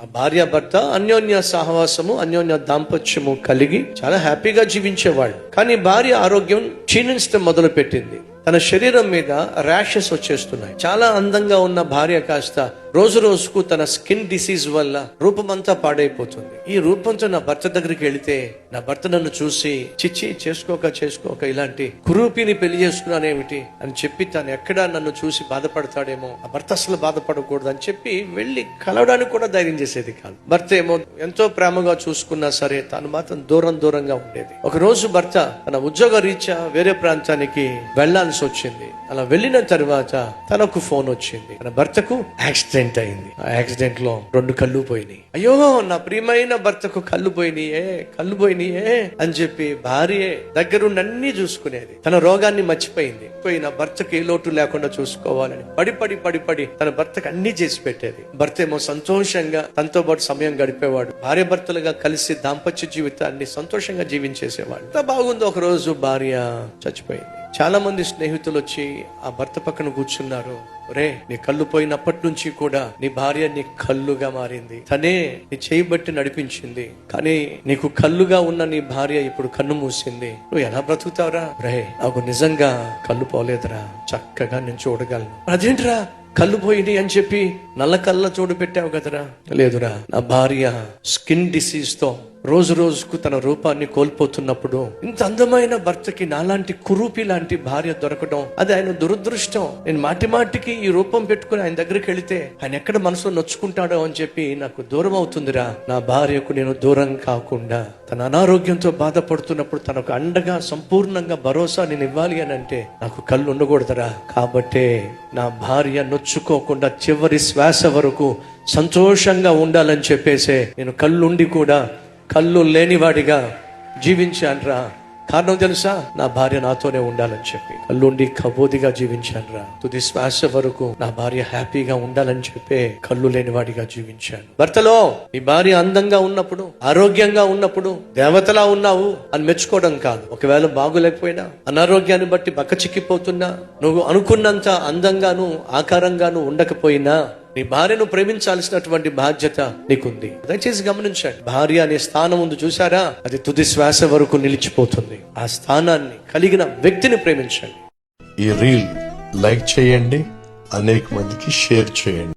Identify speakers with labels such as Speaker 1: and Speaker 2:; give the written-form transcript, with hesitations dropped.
Speaker 1: ఆ భార్య భర్త అన్యోన్య సహవాసము, అన్యోన్య దాంపత్యము కలిగి చాలా హ్యాపీగా జీవించేవాళ్ళు. కానీ భార్య ఆరోగ్యం క్షీణించడం మొదలు పెట్టింది. తన శరీరం మీద ర్యాషెస్ వచ్చేస్తున్నాయి. చాలా అందంగా ఉన్న భార్య కాస్త రోజు రోజుకు తన స్కిన్ డిసీజ్ వల్ల రూపమంతా పాడైపోతుంది. ఈ రూపంతో నా భర్త దగ్గరికి వెళితే నా భర్త నన్ను చూసి చిచ్చి చేసుకోక ఇలాంటి కురూపిని పెళ్లి చేసుకున్నానేమిటి అని చెప్పి తను ఎక్కడా నన్ను చూసి బాధపడతాడేమో, ఆ భర్త అసలు బాధపడకూడదు అని చెప్పి వెళ్ళి కలవడానికి కూడా ధైర్యం చేసేది కాదు. భర్త ఏమో ఎంతో ప్రేమగా చూసుకున్నా సరే తను మాత్రం దూరంగా ఉండేది. ఒక రోజు భర్త తన ఉద్యోగ రీత్యా వేరే ప్రాంతానికి వెళ్లాల్సి వచ్చింది. అలా వెళ్ళిన తర్వాత తనకు ఫోన్ వచ్చింది, తన భర్తకు యాక్సిడెంట్ అయింది. ఆ యాక్సిడెంట్ లో 2 కళ్ళు పోయినాయి. అయ్యో నా ప్రియమైన భర్తకు కళ్ళు పోయినాయే అని చెప్పి భార్య దగ్గరుండి అన్ని చూసుకునేది. తన రోగాన్ని మర్చిపోయింది. నా భర్తకి ఏ లోటు లేకుండా చూసుకోవాలని పడి తన భర్తకు అన్ని చేసి పెట్టేది. భర్త ఏమో సంతోషంగా తనతో పాటు సమయం గడిపేవాడు. భార్య భర్తలుగా కలిసి దాంపత్య జీవితాన్ని సంతోషంగా జీవించేసేవాడు. ఎంత బాగుందో. ఒక రోజు భార్య చచ్చిపోయింది. చాలా మంది స్నేహితులు వచ్చి ఆ భర్త పక్కన కూర్చున్నారు. రే, నీ కళ్ళు పోయినప్పటి నుంచి కూడా నీ భార్య నీ కళ్ళుగా మారింది. తనే నీ చేయి బట్టి నడిపించింది. కానీ నీకు కళ్ళుగా ఉన్న నీ భార్య ఇప్పుడు కన్ను మూసింది. నువ్వు ఎలా బ్రతుకుతావురా? రే, నాకు నిజంగా కళ్ళు పోలేదురా, చక్కగా నేను చూడగలను. అదేంటిరా కళ్ళు పోయినాయి అని చెప్పి నల్ల కళ్ళ చూడు పెట్టావు కదరా? లేదురా, నా భార్య స్కిన్ డిసీజ్ తో రోజు రోజుకు తన రూపాన్ని కోల్పోతున్నప్పుడు ఇంత అందమైన భర్తకి నాలాంటి కురూపి లాంటి భార్య దొరకడం అది ఆయన దురదృష్టం. నేను మాటికి ఈ రూపం పెట్టుకుని ఆయన దగ్గరికి వెళితే ఆయన ఎక్కడ మనసులో నొచ్చుకుంటాడో అని చెప్పి నాకు దూరం అవుతుందిరా. నా భార్యకు నేను దూరం కాకుండా తన అనారోగ్యంతో బాధపడుతున్నప్పుడు తనకు అండగా సంపూర్ణంగా భరోసా నేను ఇవ్వాలి అని అంటే నాకు కళ్ళు ఉండకూడదురా. కాబట్టే నా భార్య నొచ్చుకోకుండా చివరి శ్వాస వరకు సంతోషంగా ఉండాలని చెప్పేసే నేను కళ్ళుండి కూడా కళ్ళు లేనివాడిగా జీవించానురా. కారణం తెలుసా? నా భార్య నాతోనే ఉండాలని చెప్పి కళ్ళుండి కబోదిగా జీవించానురా. తుది శ్వాస వరకు నా భార్య హ్యాపీగా ఉండాలని చెప్పే కళ్ళు లేనివాడిగా జీవించాను. భర్తలో నీ భార్య అందంగా ఉన్నప్పుడు, ఆరోగ్యంగా ఉన్నప్పుడు దేవతలా ఉన్నావు అని మెచ్చుకోవడం కాదు. ఒకవేళ బాగులేకపోయినా, అనారోగ్యాన్ని బట్టి బక్కచిక్కిపోతున్నా, నువ్వు అనుకున్నంత అందంగాను ఆకారంగాను ఉండకపోయినా నీ భార్యను ప్రేమించాల్సినటువంటి బాధ్యత నీకుంది. దయచేసి గమనించండి. భార్య అనే స్థానం ఉంది చూసారా, అది తుది శ్వాస వరకు నిలిచిపోతుంది. ఆ స్థానాన్ని కలిగిన వ్యక్తిని ప్రేమించండి.
Speaker 2: ఈ రీల్ లైక్ చేయండి, అనేక మందికి షేర్ చేయండి.